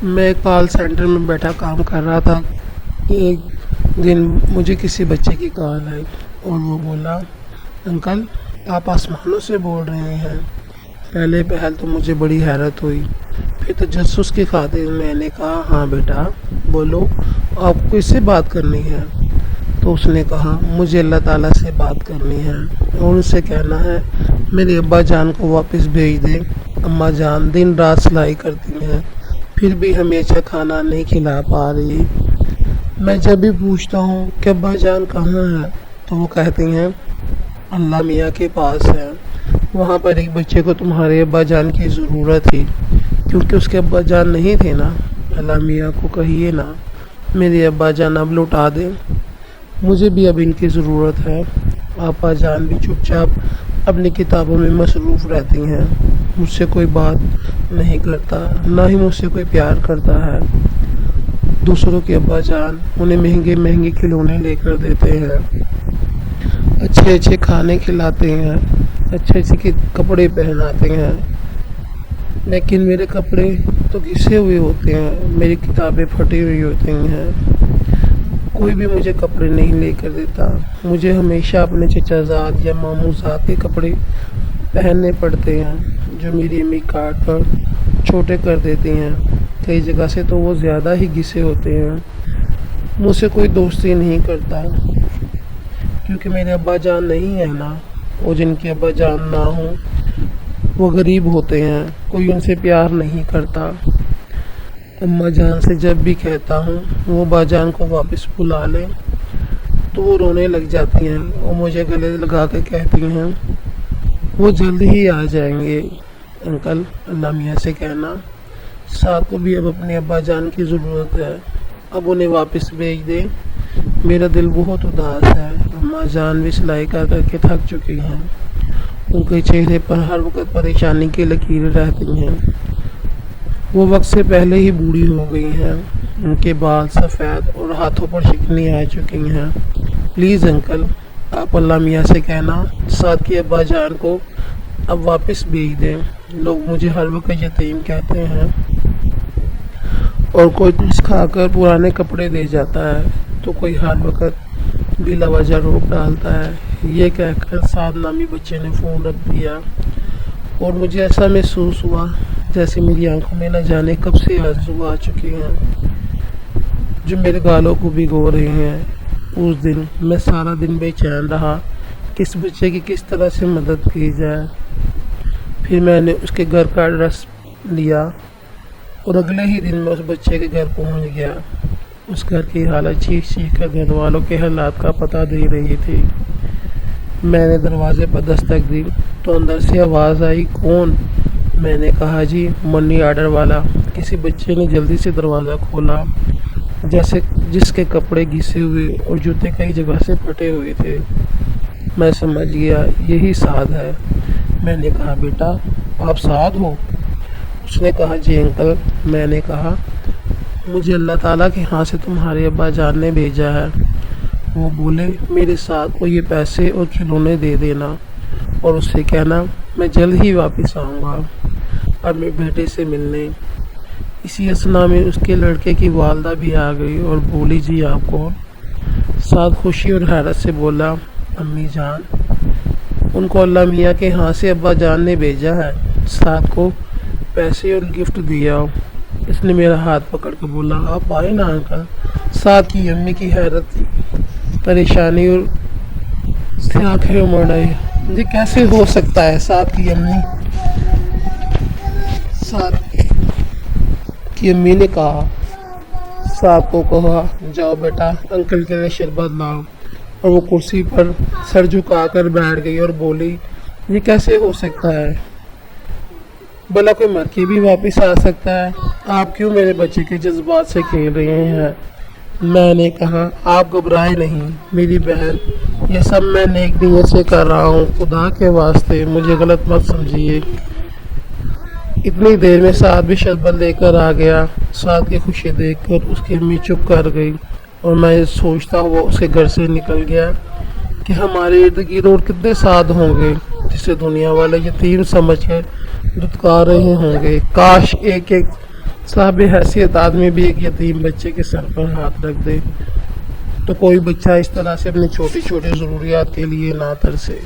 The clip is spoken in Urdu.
میں ایک کال سینٹر میں بیٹھا کام کر رہا تھا کہ ایک دن مجھے کسی بچے کی کال آئی اور وہ بولا، انکل آپ آسمانوں سے بول رہے ہیں۔ پہل تو مجھے بڑی حیرت ہوئی، پھر تجسس کی خاطر میں نے کہا ہاں بیٹا بولو، آپ کو کس سے بات کرنی ہے؟ تو اس نے کہا مجھے اللہ تعالیٰ سے بات کرنی ہے اور ان سے کہنا ہے میرے ابا جان کو واپس بھیج دیں۔ اماں جان دن رات سلائی کرتی ہیں، پھر بھی ہمیں اچھا کھانا نہیں کھلا پا رہی۔ میں جب بھی پوچھتا ہوں کہ ابا جان کہاں ہے تو وہ کہتی ہیں اللہ میاں کے پاس ہے۔ وہاں پر ایک بچے کو تمہارے ابا جان کی ضرورت تھی، کیونکہ اس کے ابا جان نہیں تھے نا۔ اللہ میاں کو کہیے نا میرے ابا جان اب لوٹا دیں، مجھے بھی اب ان کی ضرورت ہے۔ آپا جان بھی چپ چاپ اپنی کتابوں میں مصروف رہتی ہیں، مجھ سے کوئی بات نہیں کرتا، نہ ہی مجھ سے کوئی پیار کرتا ہے۔ دوسروں کے ابا جان انہیں مہنگے مہنگے کھلونے لے کر دیتے ہیں، اچھے اچھے کھانے کھلاتے ہیں، اچھے اچھے کپڑے پہناتے ہیں، لیکن میرے کپڑے تو گھسے ہوئے ہوتے ہیں، میری کتابیں پھٹی ہوئی ہوتی ہیں، کوئی بھی مجھے کپڑے نہیں لے کر دیتا۔ مجھے ہمیشہ اپنے چچا زاد یا ماموں زاد کے کپڑے پہننے پڑتے ہیں جو میری امی کاٹ کر چھوٹے کر دیتی ہیں، کئی جگہ سے تو وہ زیادہ ہی گھسے ہوتے ہیں۔ مجھ سے کوئی دوستی نہیں کرتا کیونکہ میرے ابا جان نہیں ہے نا، وہ جن کے ابا جان نہ ہوں وہ غریب ہوتے ہیں، کوئی ان سے پیار نہیں کرتا۔ اماں جان سے جب بھی کہتا ہوں وہ ابا جان کو واپس بلا لیں تو وہ رونے لگ جاتی ہیں اور مجھے گلے لگا کے کہتی ہیں وہ جلد ہی آ جائیں گے۔ انکل اللہ میاں سے کہنا ساتھ کو بھی اب اپنے ابا جان کی ضرورت ہے، اب انہیں واپس بھیج دیں، میرا دل بہت اداس ہے۔ اماں جان بھی سلائی کر کر کے تھک چکی ہیں، ان کے چہرے پر ہر وقت پریشانی کی لکیریں رہتی ہیں، وہ وقت سے پہلے ہی بوڑھی ہو گئی ہیں، ان کے بال سفید اور ہاتھوں پر شکنیں آ چکی ہیں۔ پلیز انکل آپ اللہ میاں سے کہنا ساتھ کے ابا جان کو اب واپس بھیج دیں، لوگ مجھے ہر وقت یتیم کہتے ہیں اور کوئی کچھ کھا کر پرانے کپڑے دے جاتا ہے تو کوئی ہر وقت بلا وجہ روک ڈالتا ہے۔ یہ کہہ کر سعد نامی بچے نے فون رکھ دیا اور مجھے ایسا محسوس ہوا جیسے میری آنکھوں میں نہ جانے کب سے آنسو آ چکے ہیں جو میرے گالوں کو بھگو رہے ہیں۔ اس دن میں سارا دن بے چین رہا کہ اس بچے کی کس طرح سے مدد کی جائے۔ پھر میں نے اس کے گھر کا ایڈریس لیا اور اگلے ہی دن میں اس بچے کے گھر پہنچ گیا۔ اس گھر کی حالت چیخ چیخ کر گھر والوں کے حالات کا پتہ دے رہی تھی۔ میں نے دروازے پر دستک دی تو اندر سے آواز آئی کون؟ میں نے کہا جی منی آرڈر والا۔ کسی بچے نے جلدی سے دروازہ کھولا جیسے جس کے کپڑے گھسے ہوئے اور جوتے کئی جگہ سے پھٹے ہوئے تھے۔ میں سمجھ گیا یہی سعد ہے۔ میں نے کہا بیٹا آپ سعد ہو؟ اس نے کہا جی انکل۔ میں نے کہا مجھے اللہ تعالیٰ کے ہاں سے تمہارے ابا جان نے بھیجا ہے۔ وہ بولے میرے ساتھ کو یہ پیسے اور کھلونے دے دینا اور اس سے کہنا میں جلد ہی واپس آؤں گا اپنے بیٹے سے ملنے۔ اسی اثنا میں اس کے لڑکے کی والدہ بھی آ گئی اور بولی جی آپ کون؟ سعد خوشی اور حیرت سے بولا امی جان، ان کو اللہ میاں کے ہاں سے ابا جان نے بھیجا ہے، سعد کو پیسے اور گفٹ دیا۔ اس نے میرا ہاتھ پکڑ کے بولا آپ آئے نا انکل۔ سعد کی امی کی حیرت پریشانی اور سے آنکھیں امڑ آئی، یہ کیسے ہو سکتا ہے؟ سعد کی امی نے کہا سعد کو کہا جاؤ بیٹا انکل کے لیے شربت لاؤ، اور وہ کرسی پر سر جھکا کر بیٹھ گئی اور بولی یہ کیسے ہو سکتا ہے؟ بھلا کوئی مر کے بھی واپس آ سکتا ہے؟ آپ کیوں میرے بچے کے جذبات سے کھیل رہے ہیں؟ میں نے کہا آپ گھبرائے نہیں میری بہن، یہ سب میں نیک نیت سے کر رہا ہوں، خدا کے واسطے مجھے غلط مت سمجھیے۔ اتنی دیر میں سعد بھی شربت لے کر آ گیا۔ سعد کی خوشی دیکھ کر اس کی امی چپ کر گئی اور میں سوچتا ہوا اس کے گھر سے نکل گیا کہ ہمارے ارد گرد اور کتنے سعد ہوں گے جسے دنیا والے یتیم سمجھ کر دھتکار رہے ہوں گے۔ کاش ایک ایک صاحب حیثیت آدمی بھی ایک یتیم بچے کے سر پر ہاتھ رکھ دے تو کوئی بچہ اس طرح سے اپنی چھوٹی چھوٹی ضروریات کے لیے نہ ترسے۔